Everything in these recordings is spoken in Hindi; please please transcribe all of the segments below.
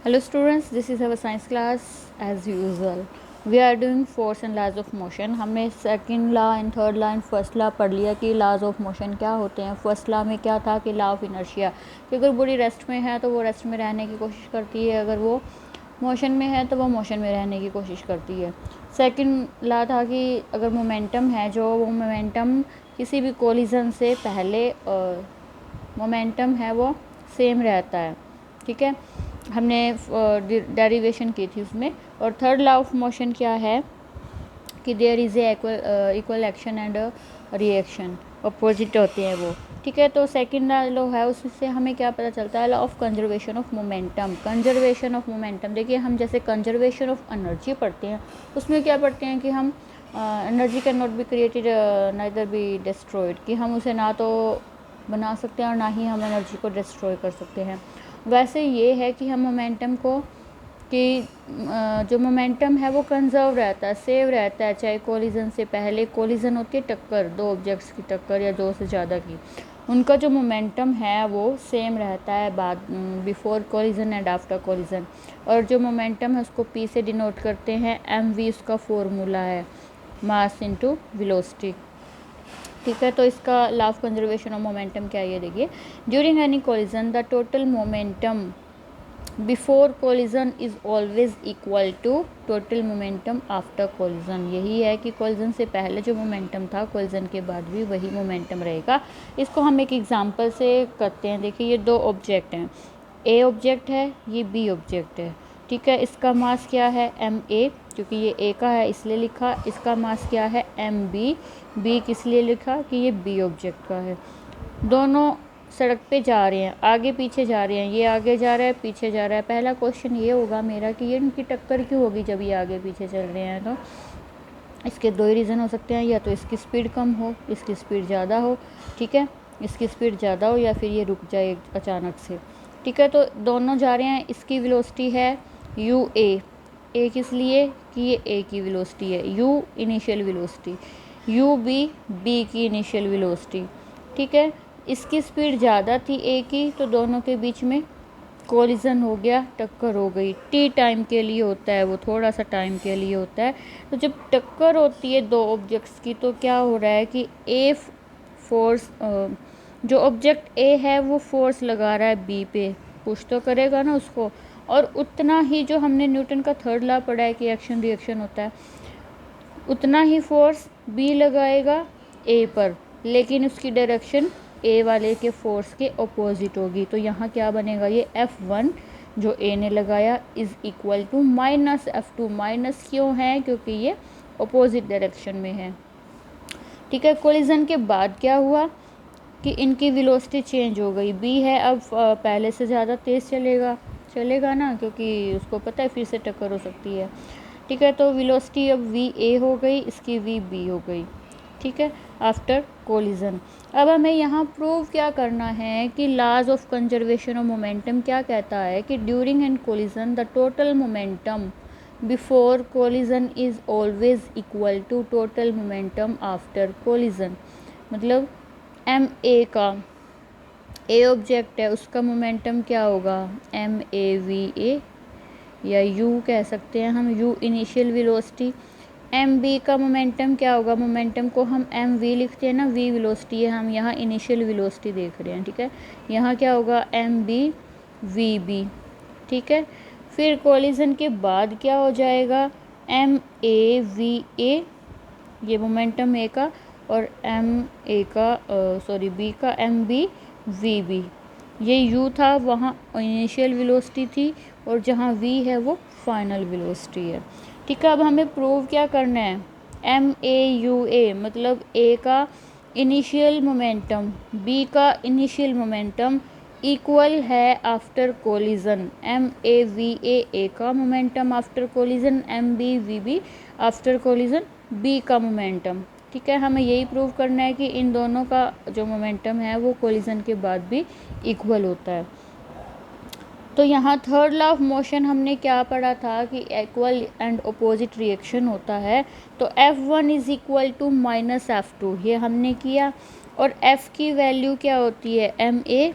Hello students, this is our science class as usual. We are doing force and laws of motion. हमने second law and third law and first law पढ़ लिया कि लॉज ऑफ मोशन क्या होते हैं। फर्स्ट लॉ में क्या था कि लॉ ऑफ इनर्शिया, कि अगर बॉडी रेस्ट में है तो वो रेस्ट में रहने की कोशिश करती है, अगर वो मोशन में है तो वो मोशन में रहने की कोशिश करती है। सेकंड लॉ था कि अगर मोमेंटम है, जो वो मोमेंटम किसी भी कोलिजन से पहले मोमेंटम है वो सेम रहता है। ठीक है, हमने डेरिवेशन की थी उसमें। और थर्ड लॉ ऑफ मोशन क्या है कि there is a equal action and reaction, opposite होते हैं वो। ठीक है, तो सेकंड लॉ है, उससे हमें क्या पता चलता है, law of conservation of momentum. Conservation of momentum, देखिए हम जैसे कंजर्वेशन ऑफ एनर्जी पढ़ते हैं, उसमें क्या पढ़ते हैं कि हम energy can not be created neither be destroyed, कि हम उसे ना तो बना सकते हैं और ना ही हम एनर्जी को डिस्ट्रॉय कर सकते हैं। वैसे ये है कि हम मोमेंटम को, कि जो मोमेंटम है वो कंजर्व रहता है, सेव रहता है, चाहे कोलिजन से पहले, कोलिजन होती है टक्कर, दो ऑब्जेक्ट्स की टक्कर या दो से ज़्यादा की, उनका जो मोमेंटम है वो सेम रहता है बाद before collision and after collision. और जो मोमेंटम है उसको पी से डिनोट करते हैं, mv उसका फॉर्मूला है, मास इनटू वेलोसिटी। ठीक है, तो इसका law of conservation of momentum क्या है ये देखिए। During any collision the total momentum before collision is always equal to total momentum after collision. यही है कि कोलिजन से पहले जो मोमेंटम था, कोलिजन के बाद भी वही मोमेंटम रहेगा। इसको हम एक एग्जांपल से करते हैं। देखिए ये दो ऑब्जेक्ट हैं, ए ऑब्जेक्ट है, ये बी ऑब्जेक्ट है। ठीक है, इसका मास क्या है ma, क्योंकि ये ए का है इसलिए लिखा। इसका मास क्या है mb, बी किस लिए लिखा कि ये बी ऑब्जेक्ट का है। दोनों सड़क पे जा रहे हैं, आगे पीछे जा रहे हैं, ये आगे जा रहा है पीछे जा रहा है। पहला क्वेश्चन ये होगा मेरा कि ये इनकी टक्कर क्यों होगी जब ये आगे पीछे चल रहे हैं। तो इसके दो ही रीज़न हो सकते हैं, या तो इसकी स्पीड कम हो, इसकी स्पीड ज़्यादा हो। ठीक है, इसकी स्पीड ज़्यादा हो या फिर ये रुक जाए अचानक से। ठीक है, तो दोनों जा रहे हैं, इसकी वेलोसिटी है यू ए किस लिए कि ये ए की वेलोसिटी है, u initial velocity, u B की इनिशियल वेलोसिटी। ठीक है, इसकी स्पीड ज़्यादा थी ए की, तो दोनों के बीच में कोलिजन हो गया, टक्कर हो गई। टी टाइम के लिए होता है वो, थोड़ा सा टाइम के लिए होता है। तो जब टक्कर होती है दो ऑब्जेक्ट्स की, तो क्या हो रहा है कि ए फोर्स, जो ऑब्जेक्ट ए है वो फोर्स लगा रहा है बी पे, पुश तो करेगा ना उसको, और उतना ही जो हमने न्यूटन का थर्ड लॉ पढ़ा है कि एक्शन रिएक्शन होता है, उतना ही फोर्स बी लगाएगा ए पर, लेकिन उसकी डायरेक्शन ए वाले के फोर्स के अपोजिट होगी। तो यहाँ क्या बनेगा, ये F1 जो ए ने लगाया is equal to minus F2। Minus क्यों है, क्योंकि ये अपोजिट डायरेक्शन में है। ठीक है, कोलिजन के बाद क्या हुआ कि इनकी वेलोसिटी चेंज हो गई। बी है अब पहले से ज़्यादा तेज़ चलेगा ना, क्योंकि उसको पता है फिर से टक्कर हो सकती है। ठीक है, तो वेलोसिटी अब वी ए हो गई, इसकी वी बी हो गई। ठीक है, आफ्टर कोलिजन। अब हमें यहाँ प्रूव क्या करना है कि laws of conservation of momentum क्या कहता है कि during and collision the total momentum before collision is always equal to total momentum after collision. मतलब एम ए का, ए ऑब्जेक्ट है, उसका मोमेंटम क्या होगा MAVA, या U कह सकते हैं हम, U इनिशियल वेलोसिटी। MB का मोमेंटम क्या होगा, मोमेंटम को हम MV लिखते हैं ना, V वेलोसिटी है, हम यहाँ इनिशियल वेलोसिटी देख रहे हैं। ठीक है, यहाँ क्या होगा MB VB। ठीक है, फिर कोलिजन के बाद क्या हो जाएगा MAVA, ये मोमेंटम ए का, और बी का MBVB। ये U था, वहाँ इनिशियल वेलोसिटी थी, और जहाँ V है वो फाइनल वेलोसिटी है। ठीक है, अब हमें प्रूव क्या करना है, MAUA मतलब A का इनिशियल मोमेंटम, B का इनिशियल मोमेंटम इक्वल है आफ्टर कोलिजन। MAVA A का momentum after collision, MBVB after collision B का मोमेंटम। ठीक है, हमें यही प्रूव करना है कि इन दोनों का जो मोमेंटम है वो कोलिजन के बाद भी इक्वल होता है। तो यहाँ थर्ड लॉ ऑफ मोशन हमने क्या पढ़ा था कि इक्वल एंड अपोजिट रिएक्शन होता है। तो F1 is equal to minus F2, ये हमने किया। और F की वैल्यू क्या होती है MA,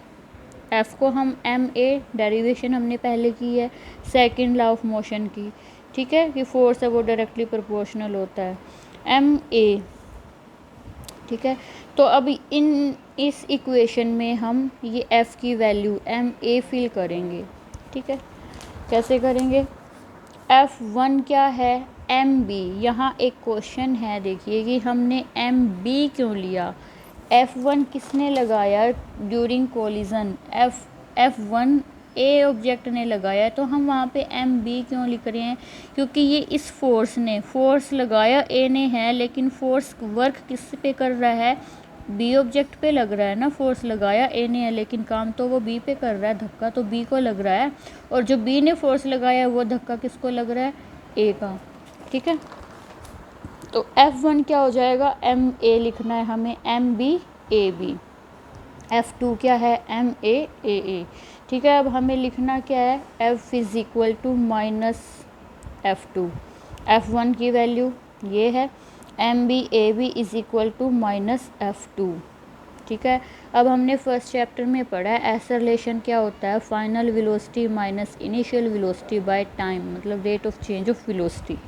एफ़ को हम एम ए, डेरिवेशन हमने पहले की है सेकंड लॉ ऑफ मोशन की, ठीक है, कि फोर्स है वो डायरेक्टली प्रोपोर्शनल होता है एम ए, ठीक है। तो अब इस इक्वेशन में हम ये एफ़ की वैल्यू एम ए फिल करेंगे, ठीक है। कैसे करेंगे? F1 क्या है? M B. यहाँ एक क्वेश्चन है, देखिए कि हमने एम बी क्यों लिया? F1 किसने लगाया ड्यूरिंग कोलिजन? F1 ए ऑब्जेक्ट ने लगाया, तो हम वहाँ पे एम बी क्यों लिख रहे हैं? क्योंकि ये इस फोर्स लगाया ए ने है, लेकिन फोर्स वर्क किस पे कर रहा है? बी ऑब्जेक्ट पे लग रहा है ना। फोर्स लगाया ए ने है, लेकिन काम तो वो बी पे कर रहा है, धक्का तो बी को लग रहा है, और जो बी ने फोर्स लगाया वो धक्का किसको लग रहा है? ए का, ठीक है। तो F1 क्या हो जाएगा? एम ए लिखना है हमें, M B A B. F2 क्या है? एम ए ए ए, ठीक है। अब हमें लिखना क्या है? F is equal to minus F2। F1 की वैल्यू ये है, M B A B is equal to minus F2, ठीक है। अब हमने फर्स्ट चैप्टर में पढ़ा है एक्सेलरेशन क्या होता है? Final velocity minus initial velocity by time, मतलब rate of change of velocity,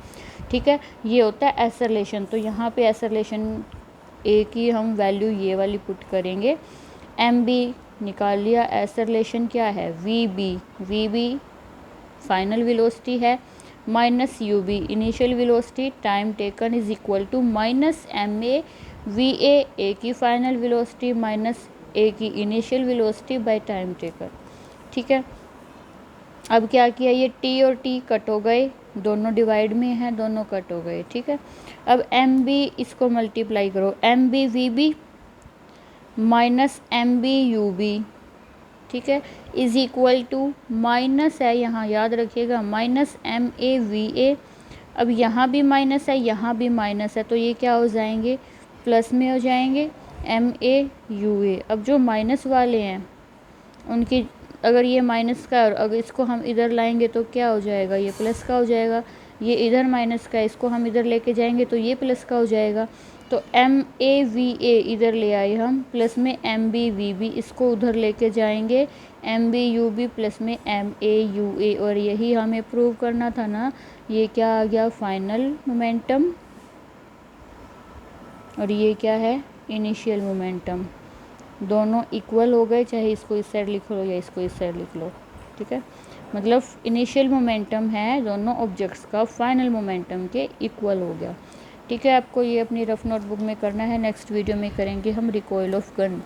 ठीक है। ये होता है एक्सेलरेशन। तो यहाँ पे एक्सेलरेशन ए की हम वैल्यू ये वाली पुट करेंगे, एम बी निकाल लिया। एक्सेलरेशन क्या है? वी बी फाइनल वेलोसिटी है, minus U B initial velocity, time taken is equal to minus M A V A की फाइनल वेलोसिटी माइनस ए की initial velocity by time taken, ठीक है। अब क्या किया? ये टी और टी कट हो गए, दोनों डिवाइड में हैं, दोनों कट हो गए, ठीक है। अब एम बी इसको मल्टीप्लाई करो, M B V B minus M B U B, ठीक है, इज़ इक्वल टू माइनस है, यहाँ याद रखिएगा, minus M A V A. अब यहाँ भी माइनस है, यहाँ भी माइनस है, तो ये क्या हो जाएंगे? प्लस में हो जाएंगे, एम ए यू ए। अब जो माइनस वाले हैं उनकी, अगर ये माइनस का, अगर इसको हम इधर लाएंगे तो क्या हो जाएगा? ये प्लस का हो जाएगा। ये इधर माइनस का, इसको हम इधर लेके जाएंगे तो ये प्लस का हो जाएगा। तो एम ए वी ए इधर ले आए हम, प्लस में एम बी वी बी, इसको उधर लेके जाएंगे, M B U B plus में एम ए यू ए। और यही हमें प्रूव करना था ना। ये क्या आ गया? फाइनल मोमेंटम, और ये क्या है? Initial momentum. दोनों इक्वल हो गए, चाहे इसको इस साइड लिख लो या इसको इस साइड लिख लो, ठीक है। मतलब इनिशियल मोमेंटम है दोनों ऑब्जेक्ट्स का फाइनल मोमेंटम के इक्वल हो गया, ठीक है। आपको ये अपनी रफ नोटबुक में करना है। नेक्स्ट वीडियो में करेंगे हम रिकॉइल ऑफ गन।